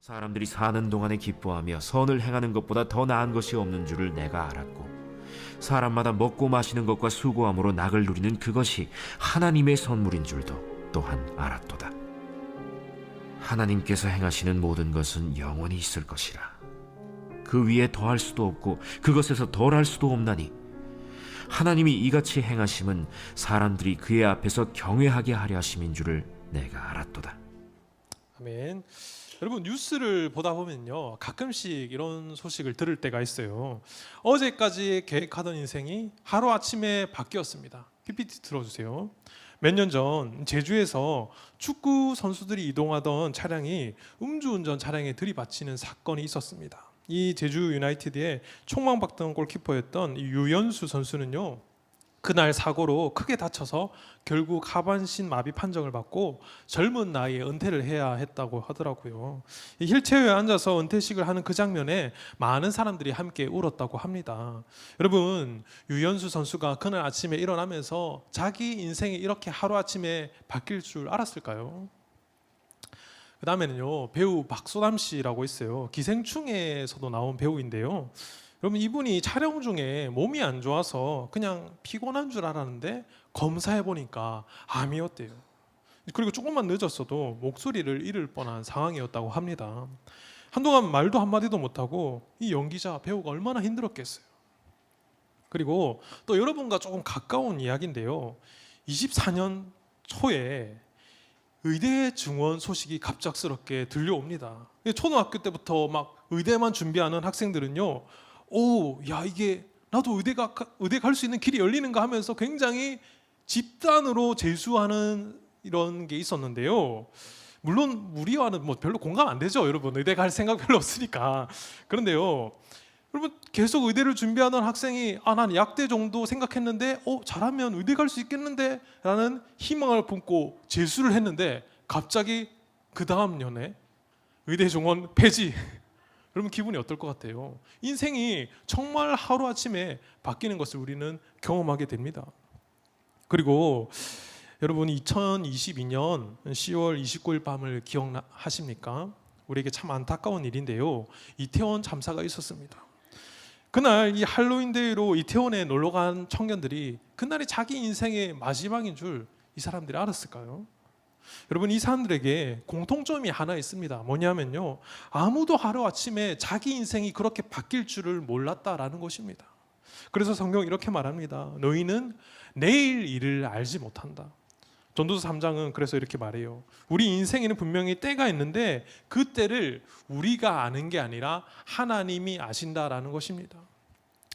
사람들이 사는 동안에 기뻐하며 선을 행하는 것보다 더 나은 것이 없는 줄을 내가 알았고, 사람마다 먹고 마시는 것과 수고함으로 낙을 누리는 그것이 하나님의 선물인 줄도 또한 알았도다. 하나님께서 행하시는 모든 것은 영원히 있을 것이라. 그 위에 더할 수도 없고 그것에서 덜할 수도 없나니, 하나님이 이같이 행하심은 사람들이 그의 앞에서 경외하게 하려 하심인 줄을 내가 알았도다. 아멘. 여러분, 뉴스를 보다 보면요, 가끔씩 이런 소식을 들을 때가 있어요. 어제까지 계획하던 인생이 하루아침에 바뀌었습니다. PPT 들어주세요. 몇 년 전 제주에서 축구 선수들이 이동하던 차량이 음주운전 차량에 들이받치는 사건이 있었습니다. 이 제주 유나이티드의 총망받던 골키퍼였던 유연수 선수는요, 그날 사고로 크게 다쳐서 결국 하반신 마비 판정을 받고 젊은 나이에 은퇴를 해야 했다고 하더라고요. 이 휠체어에 앉아서 은퇴식을 하는 그 장면에 많은 사람들이 함께 울었다고 합니다. 여러분, 유연수 선수가 그날 아침에 일어나면서 자기 인생이 이렇게 하루아침에 바뀔 줄 알았을까요? 그 다음에는요, 배우 박소담 씨라고 있어요. 기생충에서도 나온 배우인데요. 여러분, 이분이 촬영 중에 몸이 안 좋아서 그냥 피곤한 줄 알았는데 검사해 보니까 암이었대요. 그리고 조금만 늦었어도 목소리를 잃을 뻔한 상황이었다고 합니다. 한동안 말도 한마디도 못하고 이 연기자 배우가 얼마나 힘들었겠어요. 그리고 또 여러분과 조금 가까운 이야기인데요, 24년 초에 의대 증원 소식이 갑작스럽게 들려옵니다. 초등학교 때부터 막 의대만 준비하는 학생들은요, 야, 이게 나도 의대 갈 수 있는 길이 열리는가 하면서 굉장히 집단으로 재수하는 이런 게 있었는데요. 물론 우리와는 뭐 별로 공감 안 되죠, 여러분. 의대 갈 생각 별로 없으니까. 그런데요, 여러분, 계속 의대를 준비하던 학생이 난 약대 정도 생각했는데 잘하면 의대 갈 수 있겠는데 라는 희망을 품고 재수를 했는데 갑자기 그 다음 년에 의대 정원 폐지. 여러분, 기분이 어떨 것 같아요? 인생이 정말 하루아침에 바뀌는 것을 우리는 경험하게 됩니다. 그리고 여러분, 2022년 10월 29일 밤을 기억하십니까? 우리에게 참 안타까운 일인데요, 이태원 참사가 있었습니다. 그날 이 할로윈 데이로 이태원에 놀러 간 청년들이 그날이 자기 인생의 마지막인 줄 이 사람들이 알았을까요? 여러분, 이 사람들에게 공통점이 하나 있습니다. 뭐냐면요, 아무도 하루아침에 자기 인생이 그렇게 바뀔 줄을 몰랐다라는 것입니다. 그래서 성경은 이렇게 말합니다. 너희는 내일 일을 알지 못한다. 전도서 3장은 그래서 이렇게 말해요. 우리 인생에는 분명히 때가 있는데 그 때를 우리가 아는 게 아니라 하나님이 아신다라는 것입니다.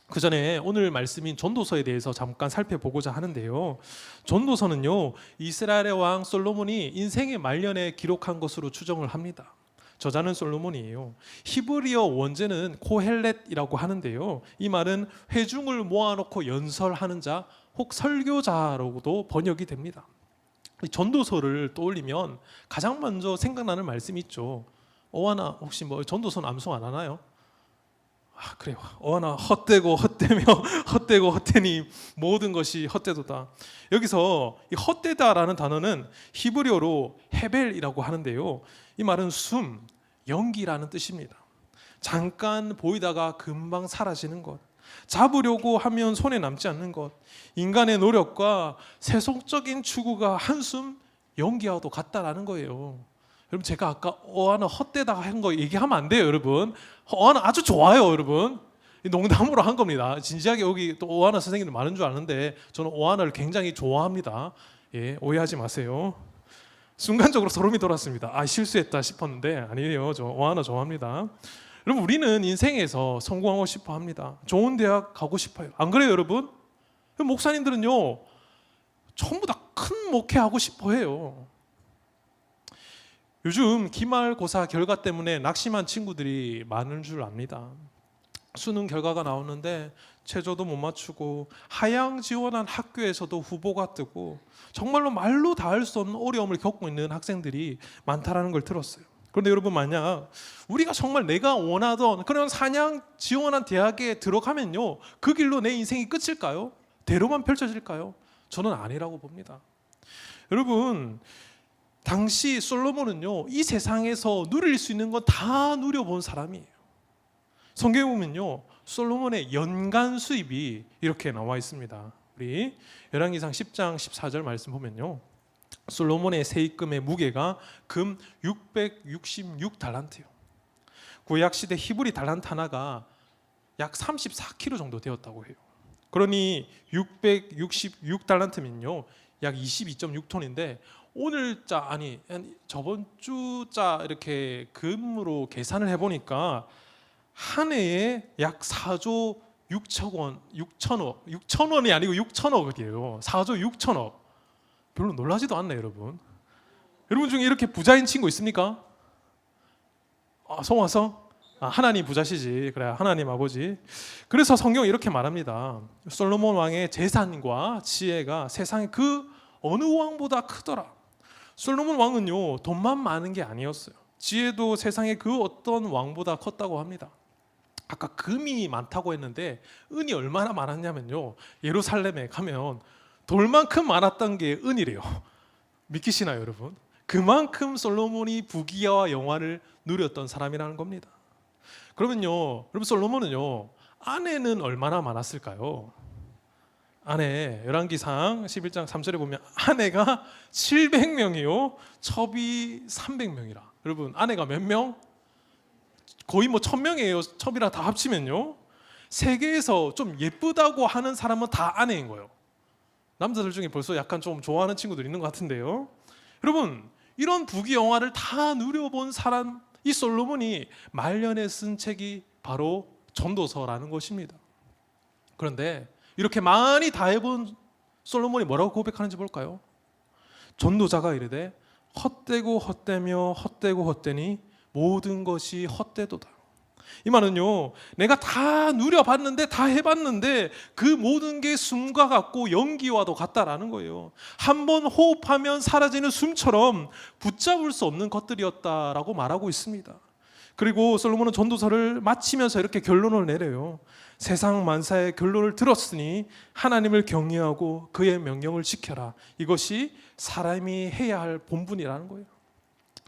그 전에 오늘 말씀인 전도서에 대해서 잠깐 살펴보고자 하는데요, 전도서는요, 이스라엘의 왕 솔로몬이 인생의 말년에 기록한 것으로 추정을 합니다. 저자는 솔로몬이에요. 히브리어 원제는 코헬렛이라고 하는데요, 이 말은 회중을 모아놓고 연설하는 자, 혹 설교자로도 번역이 됩니다. 전도서를 떠올리면 가장 먼저 생각나는 말씀이 있죠. 어하나 혹시 뭐 전도서는 암송 안 하나요? 그래요. 어하나 헛되고 헛되며 헛되고 헛되니 모든 것이 헛되도다. 여기서 이 헛되다라는 단어는 히브리어로 헤벨이라고 하는데요, 이 말은 숨, 연기라는 뜻입니다. 잠깐 보이다가 금방 사라지는 것, 잡으려고 하면 손에 남지 않는 것, 인간의 노력과 세속적인 추구가 한숨 연기와도 같다라는 거예요. 여러분, 제가 아까 어하나 헛되다 한 거 얘기하면 안 돼요, 여러분. 어하나 아주 좋아요, 여러분. 농담으로 한 겁니다. 진지하게 여기 또 어하나 선생님들 많은 줄 아는데 저는 어하나를 굉장히 좋아합니다. 오해하지 마세요. 순간적으로 소름이 돋았습니다. 실수했다 싶었는데 아니에요. 저 어하나 좋아합니다. 여러분, 우리는 인생에서 성공하고 싶어 합니다. 좋은 대학 가고 싶어요. 안 그래요, 여러분? 목사님들은요, 전부 다 큰 목회하고 싶어 해요. 요즘 기말고사 결과 때문에 낙심한 친구들이 많은 줄 압니다. 수능 결과가 나오는데 최저도 못 맞추고 하향 지원한 학교에서도 후보가 뜨고 정말로 말로 닿을 수 없는 어려움을 겪고 있는 학생들이 많다라는 걸 들었어요. 그런데 여러분, 만약 우리가 정말 내가 원하던 그런 사냥 지원한 대학에 들어가면요, 그 길로 내 인생이 끝일까요? 대로만 펼쳐질까요? 저는 아니라고 봅니다. 여러분, 당시 솔로몬은요, 이 세상에서 누릴 수 있는 건 다 누려본 사람이에요. 성경에 보면요, 솔로몬의 연간 수입이 이렇게 나와 있습니다. 우리 열왕기상 10장 14절 말씀 보면요, 솔로몬의 세입금의 무게가 금 666달란트예요. 구약 시대 히브리 달란트 하나가 약 34kg 정도 되었다고 해요. 그러니 666달란트면요, 약 22.6톤인데 오늘자 아니 저번 주자 이렇게 금으로 계산을 해보니까 한 해에 약 4조 6천원이 아니고 6천억이에요. 4조 6천억. 별로 놀라지도 않나요, 여러분? 여러분 중에 이렇게 부자인 친구 있습니까? 송화성? 하나님 부자시지. 그래, 하나님 아버지. 그래서 성경이 이렇게 말합니다. 솔로몬 왕의 재산과 지혜가 세상의 그 어느 왕보다 크더라. 솔로몬 왕은요, 돈만 많은 게 아니었어요. 지혜도 세상의 그 어떤 왕보다 컸다고 합니다. 아까 금이 많다고 했는데 은이 얼마나 많았냐면요, 예루살렘에 가면 돌만큼 많았던 게 은이래요. 믿기시나요, 여러분? 그만큼 솔로몬이 부귀와 영화를 누렸던 사람이라는 겁니다. 그러면요, 여러분, 솔로몬은요, 아내는 얼마나 많았을까요? 아내, 열왕기상 11장 3절에 보면 아내가 700명이요 첩이 300명이라. 여러분, 아내가 몇 명? 거의 뭐 1000명이에요. 첩이랑 다 합치면요, 세계에서 좀 예쁘다고 하는 사람은 다 아내인 거예요. 남자들 중에 벌써 약간 좀 좋아하는 친구들 있는 것 같은데요. 여러분, 이런 부귀영화를 다 누려본 사람, 이 솔로몬이 말년에 쓴 책이 바로 전도서라는 것입니다. 그런데 이렇게 많이 다 해본 솔로몬이 뭐라고 고백하는지 볼까요? 전도자가 이르되 헛되고 헛되며 헛되고 헛되니 모든 것이 헛되도다. 이 말은요, 내가 다 누려봤는데, 다 해봤는데 그 모든 게 숨과 같고 연기와도 같다라는 거예요. 한번 호흡하면 사라지는 숨처럼 붙잡을 수 없는 것들이었다라고 말하고 있습니다. 그리고 솔로몬은 전도서를 마치면서 이렇게 결론을 내려요. 세상 만사의 결론을 들었으니 하나님을 경외하고 그의 명령을 지켜라. 이것이 사람이 해야 할 본분이라는 거예요.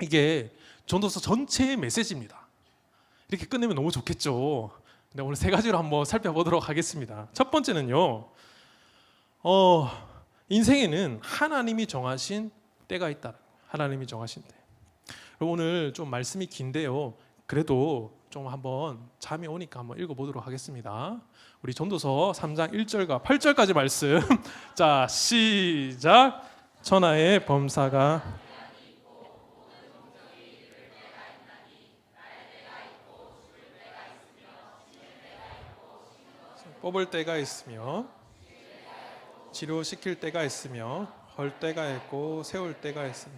이게 전도서 전체의 메시지입니다. 이렇게 끝내면 너무 좋겠죠. 근데 오늘 세 가지로 한번 살펴보도록 하겠습니다. 첫 번째는요, 인생에는 하나님이 정하신 때가 있다. 하나님이 정하신 때. 오늘 좀 말씀이 긴데요, 그래도 좀 한번 잠이 오니까 한번 읽어보도록 하겠습니다. 우리 전도서 3장 1절과 8절까지 말씀. 자, 시작. 천하의 범사가 뽑을 때가 있으며 치료시킬 때가 있으며 헐 때가 있고 세울 때가 있으며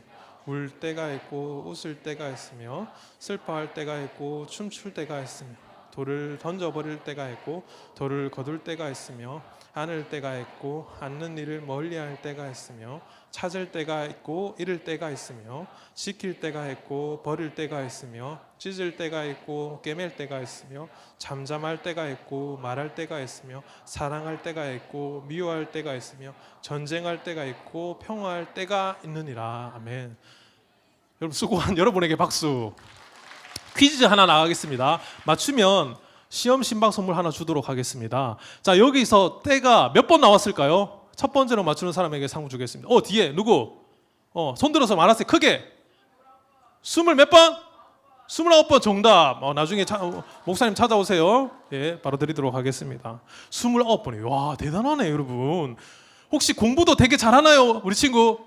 울 때가 있고 웃을 때가 있으며 슬퍼할 때가 있고 춤출 때가 있으며 돌을 던져버릴 때가 있고 돌을 거둘 때가 있으며 안을 때가 있고 앉는 일을 멀리할 때가 있으며 찾을 때가 있고 잃을 때가 있으며 지킬 때가 있고 버릴 때가 있으며 찢을 때가 있고 꿰맬 때가 있으며 잠잠할 때가 있고 말할 때가 있으며 사랑할 때가 있고 미워할 때가 있으며 전쟁할 때가 있고 평화할 때가 있느니라. 아멘. 여러분, 수고한 여러분에게 박수. 퀴즈 하나 나가겠습니다. 맞추면 시험 신방 선물 하나 주도록 하겠습니다. 자, 여기서 때가 몇 번 나왔을까요? 첫 번째로 맞추는 사람에게 상품 주겠습니다. 뒤에 누구? 손 들어서 말하세요. 크게. 20몇 번? 29번 정답. 나중에 목사님 찾아오세요. 예, 바로 드리도록 하겠습니다. 29번이에요. 와, 대단하네, 여러분. 혹시 공부도 되게 잘하나요, 우리 친구?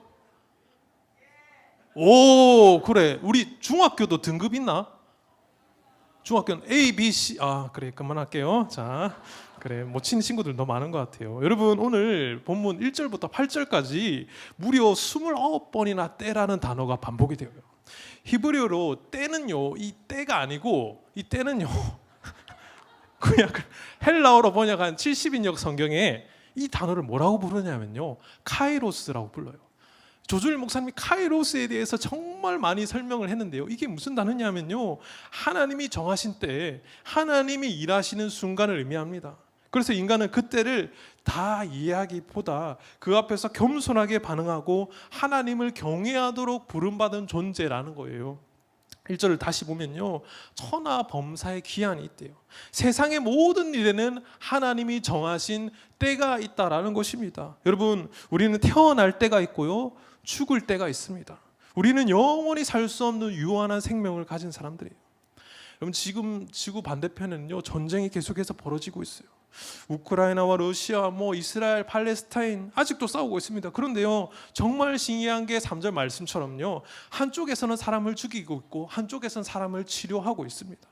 오, 그래. 우리 중학교도 등급 있나? 중학교는 A, B, C. 그래, 그만할게요. 자, 그래, 못 치는 친구들 너무 많은 것 같아요. 여러분, 오늘 본문 1절부터 8절까지 무려 29번이나 때라는 단어가 반복이 되어요. 히브리어로 때는요, 이 때가 아니고, 이 때는요, 그냥 헬라어로 번역한 70인역 성경에 이 단어를 뭐라고 부르냐면요, 카이로스라고 불러요. 조주일 목사님이 카이로스에 대해서 정말 많이 설명을 했는데요, 이게 무슨 단어냐면요, 하나님이 정하신 때, 하나님이 일하시는 순간을 의미합니다. 그래서 인간은 그 때를 다 이해하기보다 그 앞에서 겸손하게 반응하고 하나님을 경외하도록 부름받은 존재라는 거예요. 1절을 다시 보면요, 천하 범사의 기한이 있대요. 세상의 모든 일에는 하나님이 정하신 때가 있다라는 것입니다. 여러분, 우리는 태어날 때가 있고요, 죽을 때가 있습니다. 우리는 영원히 살 수 없는 유한한 생명을 가진 사람들이에요. 여러분, 지금 지구 반대편에는요, 전쟁이 계속해서 벌어지고 있어요. 우크라이나와 러시아, 이스라엘, 팔레스타인 아직도 싸우고 있습니다. 그런데요, 정말 신기한 게 3절 말씀처럼요, 한쪽에서는 사람을 죽이고 있고 한쪽에서는 사람을 치료하고 있습니다.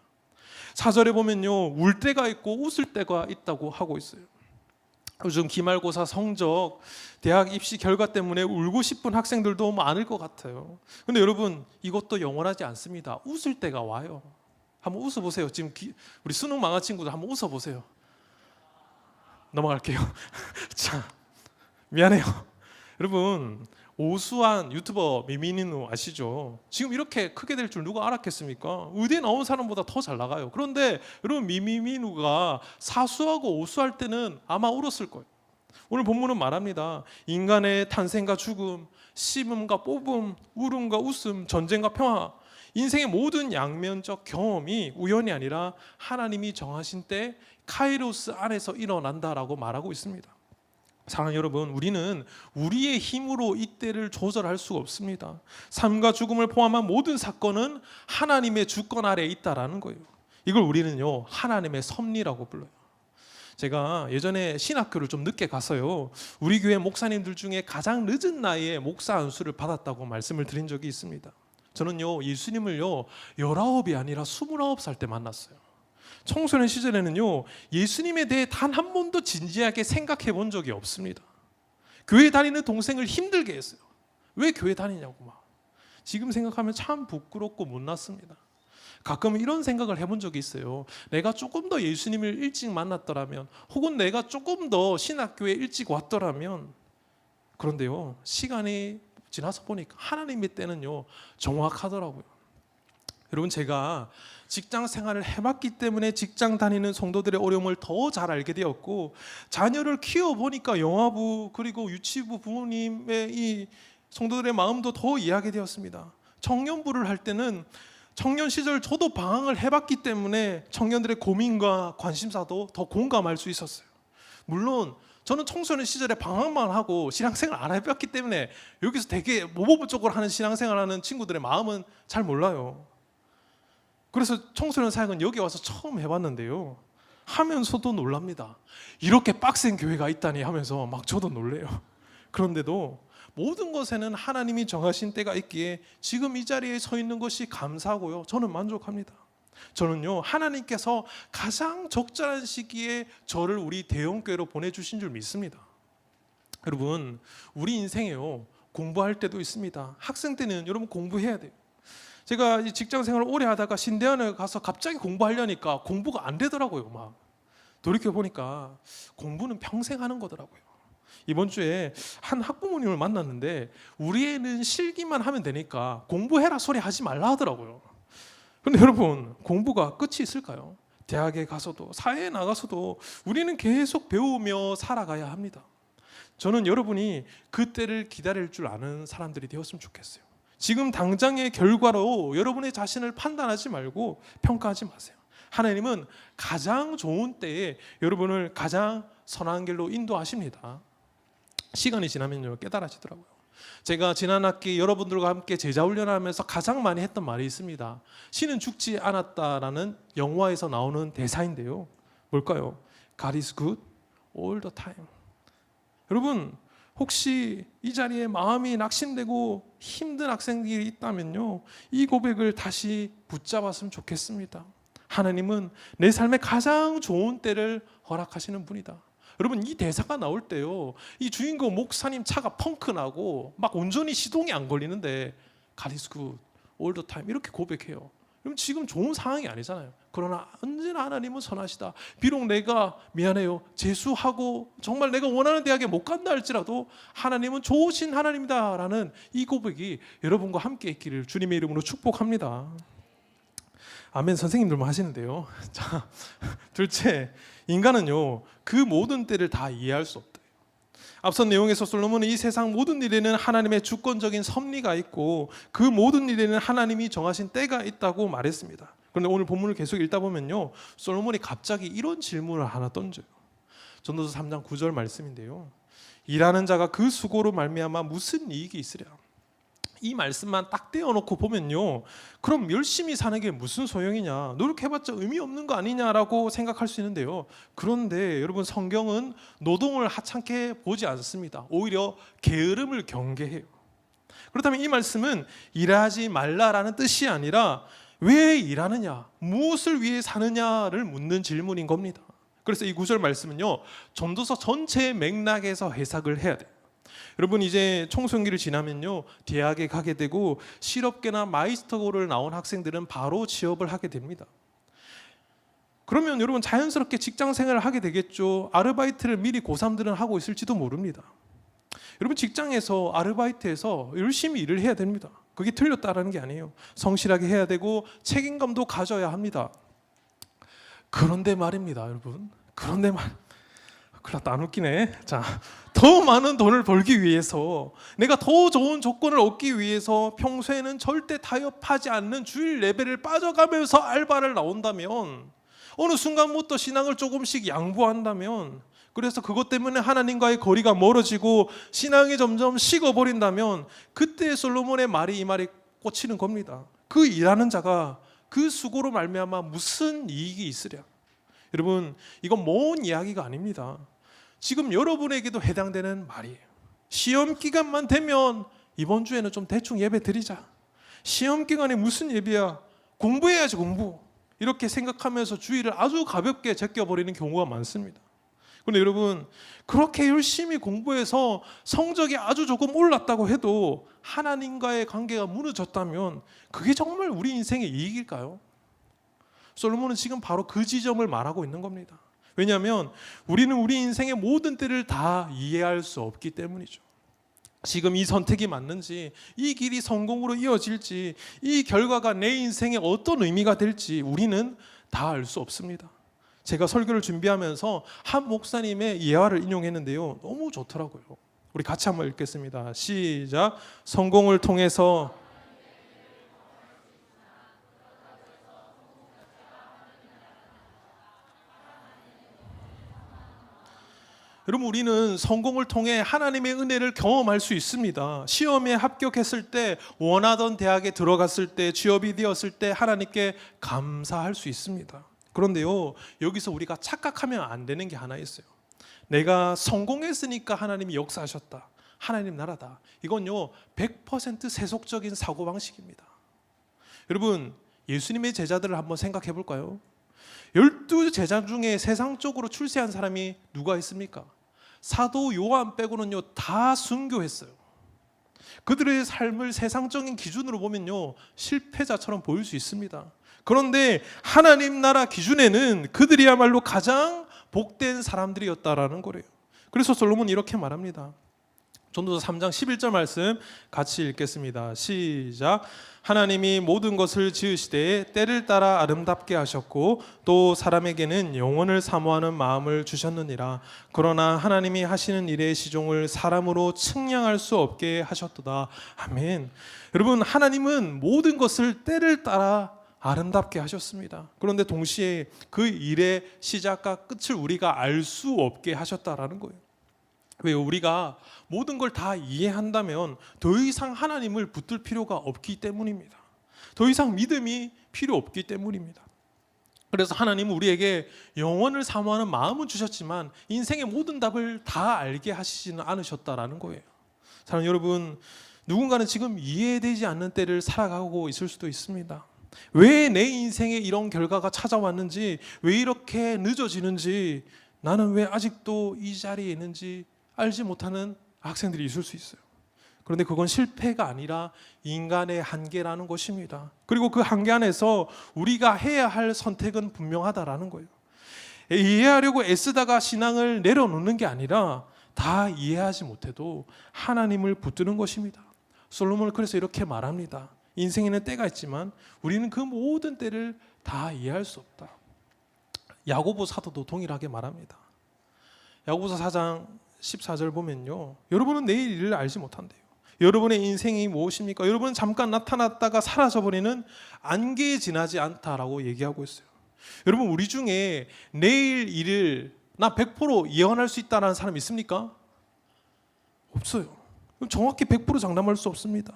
4절에 보면요, 울 때가 있고 웃을 때가 있다고 하고 있어요. 요즘 기말고사 성적, 대학 입시 결과 때문에 울고 싶은 학생들도 많을 것 같아요. 근데 여러분, 이것도 영원하지 않습니다. 웃을 때가 와요. 한번 웃어보세요. 지금 우리 수능 망한 친구들 한번 웃어보세요. 넘어갈게요. 자, 미안해요. 여러분, 오수환 유튜버 미미니누 아시죠? 지금 이렇게 크게 될 줄 누가 알았겠습니까? 의대 나온 사람보다 더 잘 나가요. 그런데 여러분, 미미니누가 사수하고 오수할 때는 아마 울었을 거예요. 오늘 본문은 말합니다. 인간의 탄생과 죽음, 씹음과 뽑음, 울음과 웃음, 전쟁과 평화, 인생의 모든 양면적 경험이 우연이 아니라 하나님이 정하신 때 카이로스 안에서 일어난다라고 말하고 있습니다. 사랑하는 여러분, 우리는 우리의 힘으로 이 때를 조절할 수가 없습니다. 삶과 죽음을 포함한 모든 사건은 하나님의 주권 아래에 있다라는 거예요. 이걸 우리는요, 하나님의 섭리라고 불러요. 제가 예전에 신학교를 좀 늦게 가서요, 우리 교회 목사님들 중에 가장 늦은 나이에 목사 안수를 받았다고 말씀을 드린 적이 있습니다. 저는요, 예수님을요 19이 아니라 29살 때 만났어요. 청소년 시절에는요, 예수님에 대해 단 한 번도 진지하게 생각해 본 적이 없습니다. 교회 다니는 동생을 힘들게 했어요. 왜 교회 다니냐고 막. 지금 생각하면 참 부끄럽고 못났습니다. 가끔 이런 생각을 해본 적이 있어요. 내가 조금 더 예수님을 일찍 만났더라면, 혹은 내가 조금 더 신학교에 일찍 왔더라면. 그런데요, 시간이 지나서 보니까 하나님의 때는요 정확하더라고요. 여러분, 제가 직장 생활을 해봤기 때문에 직장 다니는 성도들의 어려움을 더 잘 알게 되었고, 자녀를 키워보니까 영아부 그리고 유치부 부모님의 이 성도들의 마음도 더 이해하게 되었습니다. 청년부를 할 때는 청년 시절 저도 방황을 해봤기 때문에 청년들의 고민과 관심사도 더 공감할 수 있었어요. 물론 저는 청소년 시절에 방황만 하고 신앙생활 안 해봤기 때문에 여기서 되게 모범적으로 하는 신앙생활하는 친구들의 마음은 잘 몰라요. 그래서 청소년 사역은 여기 와서 처음 해봤는데요, 하면서도 놀랍니다. 이렇게 빡센 교회가 있다니 하면서 막 저도 놀래요. 그런데도 모든 것에는 하나님이 정하신 때가 있기에 지금 이 자리에 서 있는 것이 감사하고요, 저는 만족합니다. 저는요, 하나님께서 가장 적절한 시기에 저를 우리 대형교회로 보내주신 줄 믿습니다. 여러분, 우리 인생에요, 공부할 때도 있습니다. 학생 때는 여러분 공부해야 돼요. 제가 직장 생활을 오래 하다가 신대원에 가서 갑자기 공부하려니까 공부가 안 되더라고요. 막 돌이켜 보니까 공부는 평생 하는 거더라고요. 이번 주에 한 학부모님을 만났는데 우리 애는 실기만 하면 되니까 공부해라 소리 하지 말라 하더라고요. 그런데 여러분, 공부가 끝이 있을까요? 대학에 가서도 사회에 나가서도 우리는 계속 배우며 살아가야 합니다. 저는 여러분이 그때를 기다릴 줄 아는 사람들이 되었으면 좋겠어요. 지금 당장의 결과로 여러분의 자신을 판단하지 말고 평가하지 마세요. 하나님은 가장 좋은 때에 여러분을 가장 선한 길로 인도하십니다. 시간이 지나면요, 깨달아지더라고요. 제가 지난 학기 여러분들과 함께 제자훈련하면서 가장 많이 했던 말이 있습니다. 신은 죽지 않았다라는 영화에서 나오는 대사인데요, 뭘까요? God is good all the time. 여러분, 혹시 이 자리에 마음이 낙심되고 힘든 학생들이 있다면요, 이 고백을 다시 붙잡았으면 좋겠습니다. 하나님은 내 삶에 가장 좋은 때를 허락하시는 분이다. 여러분, 이 대사가 나올 때요, 이 주인공 목사님 차가 펑크 나고 막 온전히 시동이 안 걸리는데 God is good all the time 이렇게 고백해요. 여러분, 지금 좋은 상황이 아니잖아요. 그러나 언제나 하나님은 선하시다. 비록 내가 미안해요, 재수하고 정말 내가 원하는 대학에 못 간다 할지라도 하나님은 좋으신 하나님이다 라는 이 고백이 여러분과 함께 있기를 주님의 이름으로 축복합니다. 아멘 선생님들만 하시는데요. 자, 둘째, 인간은요 그 모든 때를 다 이해할 수 없다. 앞선 내용에서 솔로몬은 이 세상 모든 일에는 하나님의 주권적인 섭리가 있고 그 모든 일에는 하나님이 정하신 때가 있다고 말했습니다. 그런데 오늘 본문을 계속 읽다 보면요 솔로몬이 갑자기 이런 질문을 하나 던져요. 전도서 3장 9절 말씀인데요. 일하는 자가 그 수고로 말미암아 무슨 이익이 있으랴. 이 말씀만 딱 떼어놓고 보면요 그럼 열심히 사는 게 무슨 소용이냐, 노력해봤자 의미 없는 거 아니냐라고 생각할 수 있는데요. 그런데 여러분 성경은 노동을 하찮게 보지 않습니다. 오히려 게으름을 경계해요. 그렇다면 이 말씀은 일하지 말라라는 뜻이 아니라 왜 일하느냐, 무엇을 위해 사느냐를 묻는 질문인 겁니다. 그래서 이 9절 말씀은요 전도서 전체의 맥락에서 해석을 해야 돼요. 여러분 이제 청소년기를 지나면요 대학에 가게 되고 실업계나 마이스터고를 나온 학생들은 바로 취업을 하게 됩니다. 그러면 여러분 자연스럽게 직장 생활을 하게 되겠죠. 아르바이트를 미리 고3들은 하고 있을지도 모릅니다. 여러분 직장에서 아르바이트해서 열심히 일을 해야 됩니다. 그게 틀렸다라는 게 아니에요. 성실하게 해야 되고 책임감도 가져야 합니다. 그런데 말입니다 여러분, 그런데 큰일 났다, 안 웃기네. 자, 더 많은 돈을 벌기 위해서, 내가 더 좋은 조건을 얻기 위해서 평소에는 절대 타협하지 않는 주일 예배를 빠져가면서 알바를 나온다면, 어느 순간부터 신앙을 조금씩 양보한다면, 그래서 그것 때문에 하나님과의 거리가 멀어지고 신앙이 점점 식어버린다면 그때 솔로몬의 말이 이 말이 꽂히는 겁니다. 그 일하는 자가 그 수고로 말미암아 무슨 이익이 있으랴. 여러분 이건 먼 이야기가 아닙니다. 지금 여러분에게도 해당되는 말이에요. 시험 기간만 되면 이번 주에는 좀 대충 예배 드리자. 시험 기간에 무슨 예배야, 공부해야지 공부, 이렇게 생각하면서 주일을 아주 가볍게 제껴버리는 경우가 많습니다. 그런데 여러분 그렇게 열심히 공부해서 성적이 아주 조금 올랐다고 해도 하나님과의 관계가 무너졌다면 그게 정말 우리 인생의 이익일까요? 솔로몬은 지금 바로 그 지점을 말하고 있는 겁니다. 왜냐하면 우리는 우리 인생의 모든 때를 다 이해할 수 없기 때문이죠. 지금 이 선택이 맞는지, 이 길이 성공으로 이어질지, 이 결과가 내 인생에 어떤 의미가 될지 우리는 다 알 수 없습니다. 제가 설교를 준비하면서 한 목사님의 예화를 인용했는데요 너무 좋더라고요. 우리 같이 한번 읽겠습니다. 시작. 성공을 통해서 여러분 우리는 성공을 통해 하나님의 은혜를 경험할 수 있습니다. 시험에 합격했을 때, 원하던 대학에 들어갔을 때, 취업이 되었을 때 하나님께 감사할 수 있습니다. 그런데요 여기서 우리가 착각하면 안 되는 게 하나 있어요. 내가 성공했으니까 하나님이 역사하셨다, 하나님 나라다. 이건요 100% 세속적인 사고방식입니다. 여러분 예수님의 제자들을 한번 생각해 볼까요? 12제자 중에 세상적으로 출세한 사람이 누가 있습니까? 사도 요한 빼고는요 다 순교했어요. 그들의 삶을 세상적인 기준으로 보면요 실패자처럼 보일 수 있습니다. 그런데 하나님 나라 기준에는 그들이야말로 가장 복된 사람들이었다라는 거래요. 그래서 솔로몬이 이렇게 말합니다. 전도서 3장 11절 말씀 같이 읽겠습니다. 시작. 하나님이 모든 것을 지으시되 때를 따라 아름답게 하셨고 또 사람에게는 영원을 사모하는 마음을 주셨느니라. 그러나 하나님이 하시는 일의 시종을 사람으로 측량할 수 없게 하셨도다. 아멘. 여러분 하나님은 모든 것을 때를 따라 아름답게 하셨습니다. 그런데 동시에 그 일의 시작과 끝을 우리가 알 수 없게 하셨다라는 거예요. 왜요? 우리가 모든 걸 다 이해한다면 더 이상 하나님을 붙들 필요가 없기 때문입니다. 더 이상 믿음이 필요 없기 때문입니다. 그래서 하나님은 우리에게 영원을 사모하는 마음은 주셨지만 인생의 모든 답을 다 알게 하시지는 않으셨다라는 거예요. 사랑하는 여러분, 누군가는 지금 이해되지 않는 때를 살아가고 있을 수도 있습니다. 왜 내 인생에 이런 결과가 찾아왔는지, 왜 이렇게 늦어지는지, 나는 왜 아직도 이 자리에 있는지 알지 못하는 학생들이 있을 수 있어요. 그런데 그건 실패가 아니라 인간의 한계라는 것입니다. 그리고 그 한계 안에서 우리가 해야 할 선택은 분명하다라는 거예요. 이해하려고 애쓰다가 신앙을 내려놓는 게 아니라 다 이해하지 못해도 하나님을 붙드는 것입니다. 솔로몬은 그래서 이렇게 말합니다. 인생에는 때가 있지만 우리는 그 모든 때를 다 이해할 수 없다. 야고보 사도도 동일하게 말합니다. 야고보서 4장 14절 보면요, 여러분은 내일 일을 알지 못한대요. 여러분의 인생이 무엇입니까? 여러분은 잠깐 나타났다가 사라져버리는 안개에 지나지 않다라고 얘기하고 있어요. 여러분, 우리 중에 내일 일을 나 100% 예언할 수 있다는 사람 있습니까? 없어요. 정확히 100% 장담할 수 없습니다.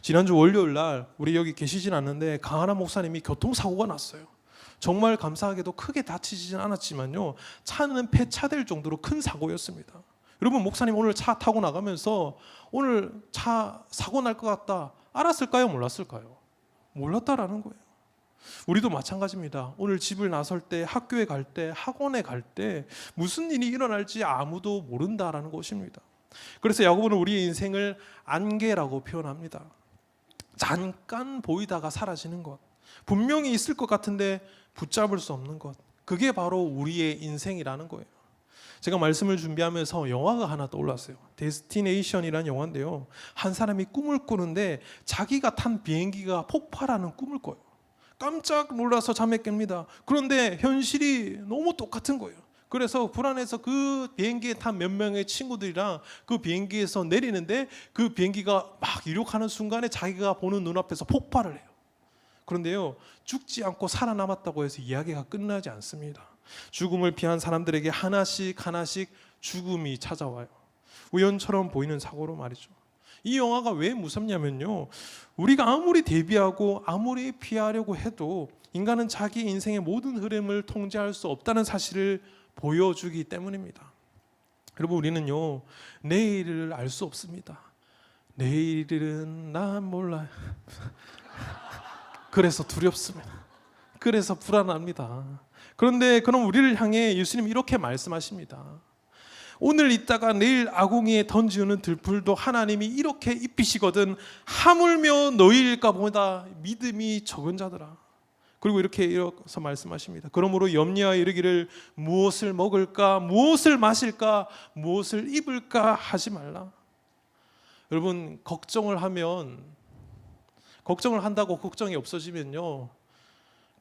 지난주 월요일 날 우리 여기 계시진 않는데 강하나 목사님이 교통사고가 났어요. 정말 감사하게도 크게 다치지는 않았지만요, 차는 폐차될 정도로 큰 사고였습니다. 여러분, 목사님 오늘 차 타고 나가면서 오늘 차 사고 날 것 같다 알았을까요? 몰랐을까요? 몰랐다라는 거예요. 우리도 마찬가지입니다. 오늘 집을 나설 때, 학교에 갈 때, 학원에 갈 때 무슨 일이 일어날지 아무도 모른다라는 것입니다. 그래서 야고보는 우리의 인생을 안개라고 표현합니다. 잠깐 보이다가 사라지는 것, 분명히 있을 것 같은데 붙잡을 수 없는 것, 그게 바로 우리의 인생이라는 거예요. 제가 말씀을 준비하면서 영화가 하나 떠올랐어요. 데스티네이션이라는 영화인데요, 한 사람이 꿈을 꾸는데 자기가 탄 비행기가 폭발하는 꿈을 꿔요. 깜짝 놀라서 잠에 깹니다. 그런데 현실이 너무 똑같은 거예요. 그래서 불안해서 그 비행기에 탄 몇 명의 친구들이랑 그 비행기에서 내리는데 그 비행기가 막 이륙하는 순간에 자기가 보는 눈앞에서 폭발을 해요. 그런데요, 죽지 않고 살아남았다고 해서 이야기가 끝나지 않습니다. 죽음을 피한 사람들에게 하나씩 죽음이 찾아와요. 우연처럼 보이는 사고로 말이죠. 이 영화가 왜 무섭냐면요, 우리가 아무리 대비하고 아무리 피하려고 해도 인간은 자기 인생의 모든 흐름을 통제할 수 없다는 사실을 보여주기 때문입니다. 여러분, 우리는요, 내일을 알 수 없습니다. 내일은 난 몰라요. 그래서 두렵습니다. 그래서 불안합니다. 그런데 그럼 우리를 향해 예수님이 이렇게 말씀하십니다. 오늘 있다가 내일 아궁이에 던지는 들풀도 하나님이 이렇게 입히시거든 하물며 너희일까 보다 믿음이 적은 자들아. 그리고 이렇게 이어서 말씀하십니다. 그러므로 염려하여 이르기를 무엇을 먹을까, 무엇을 마실까, 무엇을 입을까 하지 말라. 여러분, 걱정을 한다고 걱정이 없어지면요,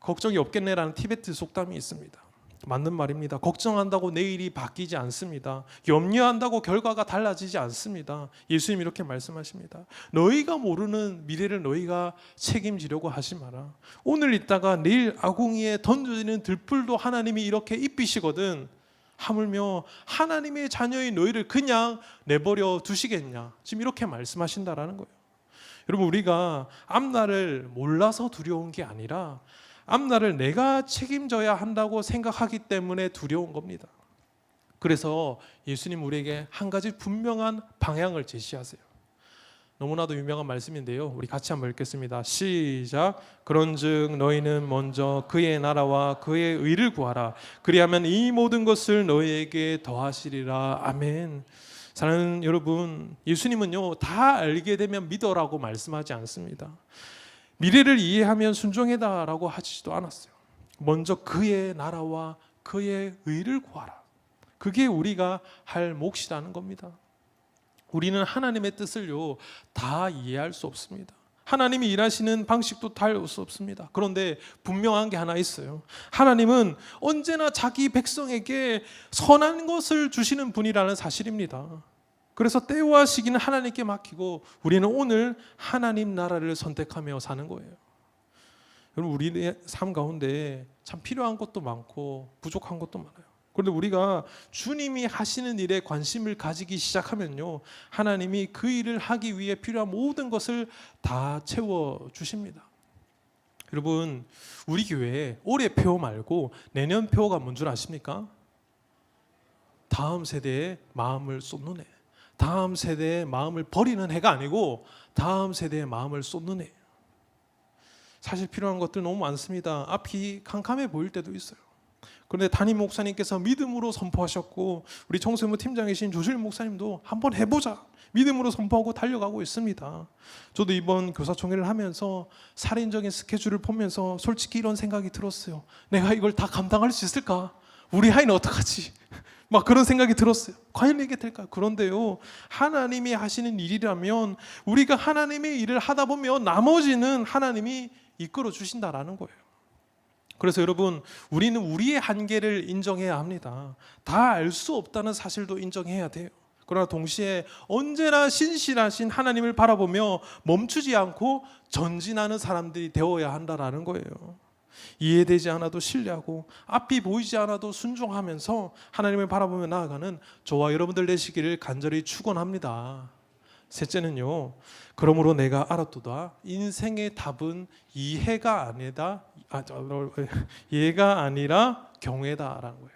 걱정이 없겠네라는 티베트 속담이 있습니다. 맞는 말입니다. 걱정한다고 내일이 바뀌지 않습니다. 염려한다고 결과가 달라지지 않습니다. 예수님 이렇게 말씀하십니다. 너희가 모르는 미래를 너희가 책임지려고 하지 마라. 오늘 있다가 내일 아궁이에 던져지는 들풀도 하나님이 이렇게 입히시거든 하물며 하나님의 자녀인 너희를 그냥 내버려 두시겠냐. 지금 이렇게 말씀하신다라는 거예요. 여러분, 우리가 앞날을 몰라서 두려운 게 아니라 앞날을 내가 책임져야 한다고 생각하기 때문에 두려운 겁니다. 그래서 예수님 우리에게 한 가지 분명한 방향을 제시하세요. 너무나도 유명한 말씀인데요, 우리 같이 한번 읽겠습니다. 시작. 그런즉 너희는 먼저 그의 나라와 그의 의를 구하라. 그리하면 이 모든 것을 너희에게 더하시리라. 아멘. 사랑하는 여러분, 예수님은요, 다 알게 되면 믿어라고 말씀하지 않습니다. 미래를 이해하면 순종해다라고 하지도 않았어요. 먼저 그의 나라와 그의 의를 구하라. 그게 우리가 할 몫이라는 겁니다. 우리는 하나님의 뜻을요, 다 이해할 수 없습니다. 하나님이 일하시는 방식도 다 알 수 없습니다. 그런데 분명한 게 하나 있어요. 하나님은 언제나 자기 백성에게 선한 것을 주시는 분이라는 사실입니다. 그래서 때와 시기는 하나님께 맡기고 우리는 오늘 하나님 나라를 선택하며 사는 거예요. 여러분, 우리의 삶 가운데 참 필요한 것도 많고 부족한 것도 많아요. 그런데 우리가 주님이 하시는 일에 관심을 가지기 시작하면요, 하나님이 그 일을 하기 위해 필요한 모든 것을 다 채워주십니다. 여러분, 우리 교회에 올해 표 말고 내년 표가 뭔 줄 아십니까? 다음 세대의 마음을 쏟는 해. 다음 세대의 마음을 버리는 해가 아니고 다음 세대의 마음을 쏟는 해. 사실 필요한 것들 너무 많습니다. 앞이 캄캄해 보일 때도 있어요. 그런데 담임 목사님께서 믿음으로 선포하셨고 우리 청소년 팀장이신 조실 목사님도 한번 해보자 믿음으로 선포하고 달려가고 있습니다. 저도 이번 교사총회를 하면서 살인적인 스케줄을 보면서 솔직히 이런 생각이 들었어요. 내가 이걸 다 감당할 수 있을까? 우리 아이는 어떡하지? 막 그런 생각이 들었어요. 과연 이게 될까요? 그런데요, 하나님이 하시는 일이라면 우리가 하나님의 일을 하다 보면 나머지는 하나님이 이끌어 주신다라는 거예요. 그래서 여러분, 우리는 우리의 한계를 인정해야 합니다. 다 알 수 없다는 사실도 인정해야 돼요. 그러나 동시에 언제나 신실하신 하나님을 바라보며 멈추지 않고 전진하는 사람들이 되어야 한다라는 거예요. 이해되지 않아도 신뢰하고 앞이 보이지 않아도 순종하면서 하나님을 바라보며 나아가는 저와 여러분들 되시기를 간절히 축원합니다. 셋째는요, 그러므로 내가 알았도다. 인생의 답은 이해가 아니라 경외다라는 거예요.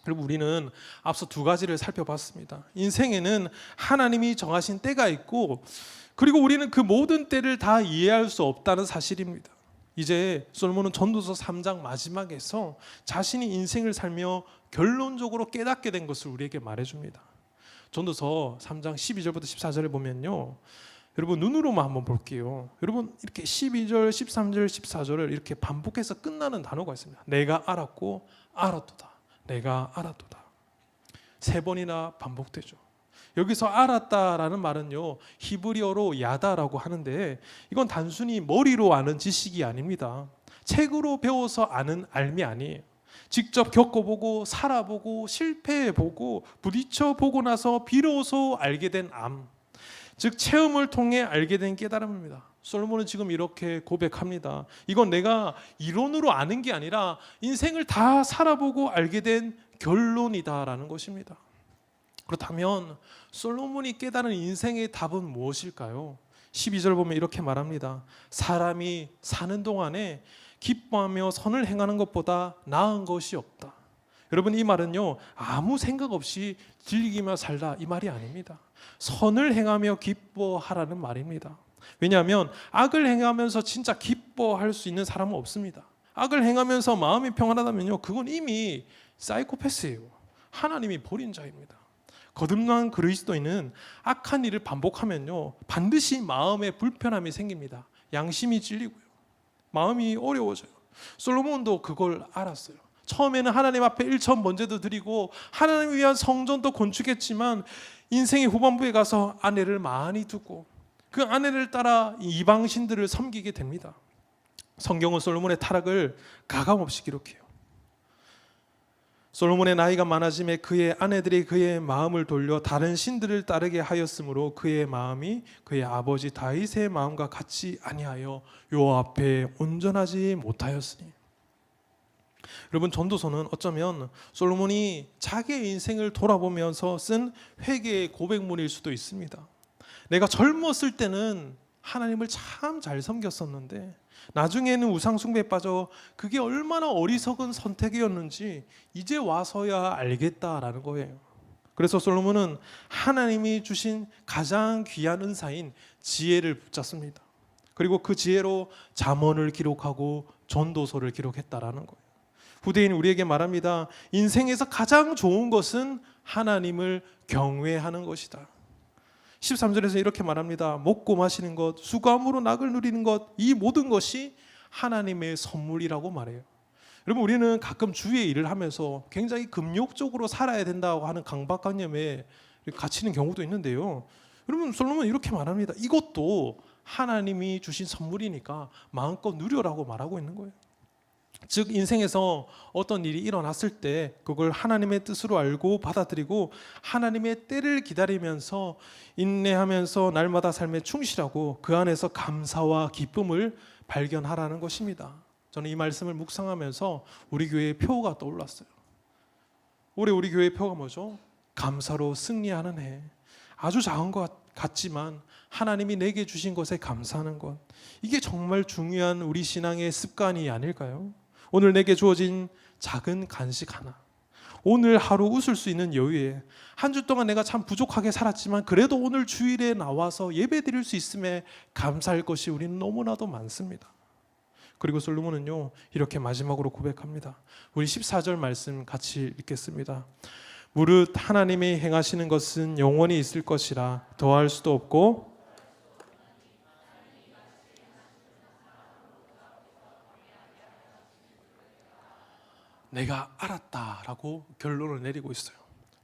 그리고 우리는 앞서 두 가지를 살펴봤습니다. 인생에는 하나님이 정하신 때가 있고, 그리고 우리는 그 모든 때를 다 이해할 수 없다는 사실입니다. 이제 솔로몬은 전도서 3장 마지막에서 자신이 인생을 살며 결론적으로 깨닫게 된 것을 우리에게 말해줍니다. 전도서 3장 12절부터 14절을 보면요, 여러분 눈으로만 한번 볼게요. 여러분 이렇게 12절, 13절, 14절을 이렇게 반복해서 끝나는 단어가 있습니다. 내가 알았고 알았도다. 내가 알았도다. 3번이나 반복되죠. 여기서 알았다라는 말은요, 히브리어로 야다라고 하는데, 이건 단순히 머리로 아는 지식이 아닙니다. 책으로 배워서 아는 알미 아니에요. 직접 겪어보고 살아보고 실패해보고 부딪혀보고 나서 비로소 알게 된 암, 즉 체험을 통해 알게 된 깨달음입니다. 솔로몬은 지금 이렇게 고백합니다. 이건 내가 이론으로 아는 게 아니라 인생을 다 살아보고 알게 된 결론이다라는 것입니다. 그렇다면 솔로몬이 깨달은 인생의 답은 무엇일까요? 12절 보면 이렇게 말합니다. 사람이 사는 동안에 기뻐하며 선을 행하는 것보다 나은 것이 없다. 여러분, 이 말은요, 아무 생각 없이 즐기며 살다 이 말이 아닙니다. 선을 행하며 기뻐하라는 말입니다. 왜냐하면 악을 행하면서 진짜 기뻐할 수 있는 사람은 없습니다. 악을 행하면서 마음이 평안하다면요, 그건 이미 사이코패스예요. 하나님이 버린 자입니다. 거듭난 그리스도인은 악한 일을 반복하면요, 반드시 마음에 불편함이 생깁니다. 양심이 찔리고요, 마음이 어려워져요. 솔로몬도 그걸 알았어요. 처음에는 하나님 앞에 일천 번제도 드리고 하나님을 위한 성전도 건축했지만 인생의 후반부에 가서 아내를 많이 두고 그 아내를 따라 이방 신들을 섬기게 됩니다. 성경은 솔로몬의 타락을 가감없이 기록해요. 솔로몬의 나이가 많아짐에 그의 아내들이 그의 마음을 돌려 다른 신들을 따르게 하였으므로 그의 마음이 그의 아버지 다윗의 마음과 같이 아니하여 여호와 앞에 온전하지 못하였으니. 여러분, 전도서는 어쩌면 솔로몬이 자기의 인생을 돌아보면서 쓴 회개의 고백문일 수도 있습니다. 내가 젊었을 때는 하나님을 참 잘 섬겼었는데 나중에는 우상숭배에 빠져 그게 얼마나 어리석은 선택이었는지 이제 와서야 알겠다라는 거예요. 그래서 솔로몬은 하나님이 주신 가장 귀한 은사인 지혜를 붙잡습니다. 그리고 그 지혜로 잠언을 기록하고 전도서를 기록했다라는 거예요. 후대인 우리에게 말합니다. 인생에서 가장 좋은 것은 하나님을 경외하는 것이다. 13절에서 이렇게 말합니다. 먹고 마시는 것, 수고함으로 낙을 누리는 것, 이 모든 것이 하나님의 선물이라고 말해요. 여러분, 우리는 가끔 주위의 일을 하면서 굉장히 금욕적으로 살아야 된다고 하는 강박관념에 갇히는 경우도 있는데요. 여러분, 솔로몬은 이렇게 말합니다. 이것도 하나님이 주신 선물이니까 마음껏 누려라고 말하고 있는 거예요. 즉 인생에서 어떤 일이 일어났을 때 그걸 하나님의 뜻으로 알고 받아들이고 하나님의 때를 기다리면서 인내하면서 날마다 삶에 충실하고 그 안에서 감사와 기쁨을 발견하라는 것입니다. 저는 이 말씀을 묵상하면서 우리 교회의 표가 떠올랐어요. 올해 우리 교회의 표가 뭐죠? 감사로 승리하는 해. 아주 작은 것 같지만 하나님이 내게 주신 것에 감사하는 것, 이게 정말 중요한 우리 신앙의 습관이 아닐까요? 오늘 내게 주어진 작은 간식 하나, 오늘 하루 웃을 수 있는 여유에, 한 주 동안 내가 참 부족하게 살았지만 그래도 오늘 주일에 나와서 예배 드릴 수 있음에 감사할 것이 우리는 너무나도 많습니다. 그리고 솔로몬은요, 이렇게 마지막으로 고백합니다. 우리 14절 말씀 같이 읽겠습니다. 무릇 하나님이 행하시는 것은 영원히 있을 것이라 더할 수도 없고 내가 알았다라고 결론을 내리고 있어요.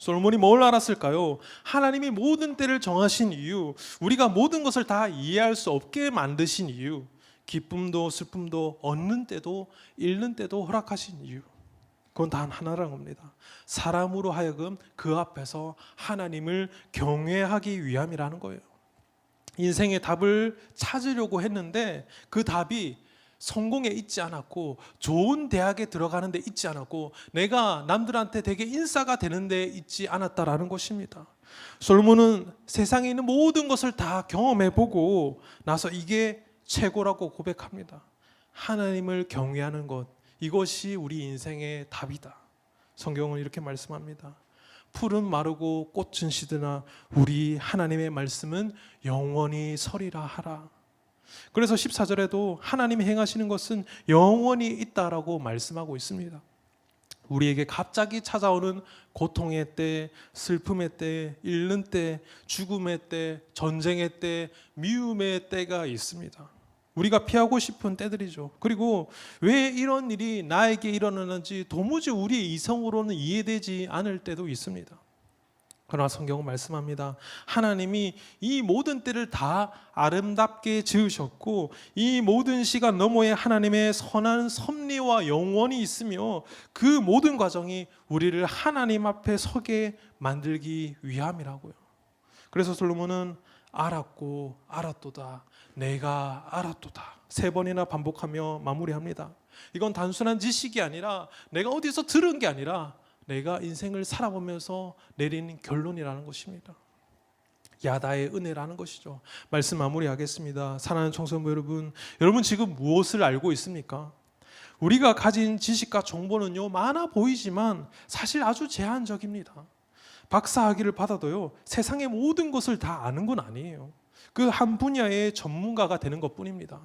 솔로몬이 뭘 알았을까요? 하나님이 모든 때를 정하신 이유, 우리가 모든 것을 다 이해할 수 없게 만드신 이유, 기쁨도 슬픔도 얻는 때도 잃는 때도 허락하신 이유, 그건 단 하나라는 겁니다. 사람으로 하여금 그 앞에서 하나님을 경외하기 위함이라는 거예요. 인생의 답을 찾으려고 했는데 그 답이 성공에 있지 않았고, 좋은 대학에 들어가는 데 있지 않았고, 내가 남들한테 되게 인싸가 되는 데 있지 않았다라는 것입니다. 솔로몬은 세상에 있는 모든 것을 다 경험해보고 나서 이게 최고라고 고백합니다. 하나님을 경외하는 것, 이것이 우리 인생의 답이다. 성경은 이렇게 말씀합니다. 풀은 마르고 꽃은 시드나 우리 하나님의 말씀은 영원히 서리라 하라. 그래서 14절에도 하나님이 행하시는 것은 영원히 있다라고 말씀하고 있습니다. 우리에게 갑자기 찾아오는 고통의 때, 슬픔의 때, 잃는 때, 죽음의 때, 전쟁의 때, 미움의 때가 있습니다. 우리가 피하고 싶은 때들이죠. 그리고 왜 이런 일이 나에게 일어나는지 도무지 우리의 이성으로는 이해되지 않을 때도 있습니다. 그러나 성경은 말씀합니다. 하나님이 이 모든 때를 다 아름답게 지으셨고 이 모든 시간 너머에 하나님의 선한 섭리와 영원이 있으며 그 모든 과정이 우리를 하나님 앞에 서게 만들기 위함이라고요. 그래서 솔로몬은 알았고 알았도다, 내가 알았도다 3번이나 반복하며 마무리합니다. 이건 단순한 지식이 아니라 내가 어디서 들은 게 아니라 내가 인생을 살아보면서 내린 결론이라는 것입니다. 야다의 은혜라는 것이죠. 말씀 마무리하겠습니다. 사랑하는 청소년부 여러분, 여러분 지금 무엇을 알고 있습니까? 우리가 가진 지식과 정보는요 많아 보이지만 사실 아주 제한적입니다. 박사학위를 받아도요 세상의 모든 것을 다 아는 건 아니에요. 그 한 분야의 전문가가 되는 것뿐입니다.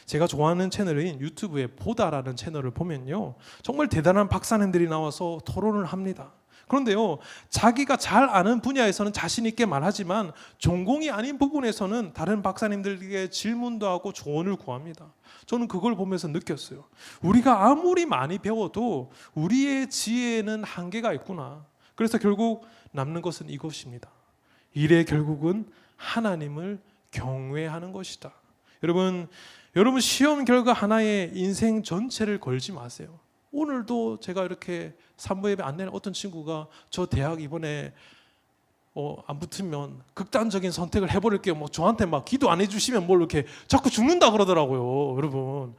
제가 좋아하는 채널인 유튜브에 보다라는 채널을 보면요 정말 대단한 박사님들이 나와서 토론을 합니다. 그런데요 자기가 잘 아는 분야에서는 자신 있게 말하지만 전공이 아닌 부분에서는 다른 박사님들에게 질문도 하고 조언을 구합니다. 저는 그걸 보면서 느꼈어요. 우리가 아무리 많이 배워도 우리의 지혜에는 한계가 있구나. 그래서 결국 남는 것은 이것입니다. 일의 결국은 하나님을 경외하는 것이다. 여러분 시험 결과 하나에 인생 전체를 걸지 마세요. 오늘도 제가 이렇게 산부 예배 안내는 어떤 친구가 저 대학 이번에 안 붙으면 극단적인 선택을 해버릴게요. 뭐 저한테 막 기도 안 해주시면 뭘 이렇게 자꾸 죽는다 그러더라고요. 여러분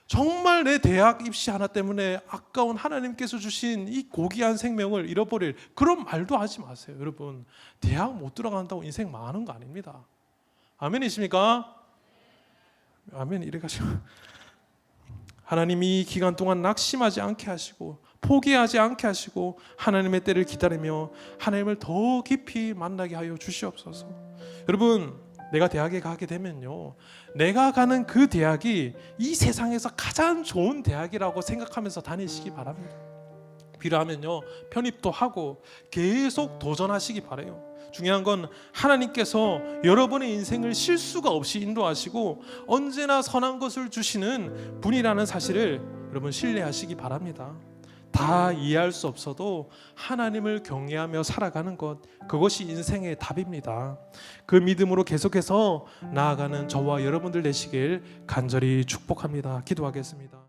정말 내 대학 입시 하나 때문에 아까운 하나님께서 주신 이 고귀한 생명을 잃어버릴 그런 말도 하지 마세요. 여러분 대학 못 들어간다고 인생 망하는 거 아닙니다. 아멘이십니까? 아멘. 이래가지고 하나님이 이 기간 동안 낙심하지 않게 하시고 포기하지 않게 하시고 하나님의 때를 기다리며 하나님을 더 깊이 만나게 하여 주시옵소서. 여러분 내가 대학에 가게 되면요 내가 가는 그 대학이 이 세상에서 가장 좋은 대학이라고 생각하면서 다니시기 바랍니다. 필요하면요 편입도 하고 계속 도전하시기 바라요. 중요한 건 하나님께서 여러분의 인생을 실수가 없이 인도하시고 언제나 선한 것을 주시는 분이라는 사실을 여러분 신뢰하시기 바랍니다. 다 이해할 수 없어도 하나님을 경외하며 살아가는 것, 그것이 인생의 답입니다. 그 믿음으로 계속해서 나아가는 저와 여러분들 되시길 간절히 축복합니다. 기도하겠습니다.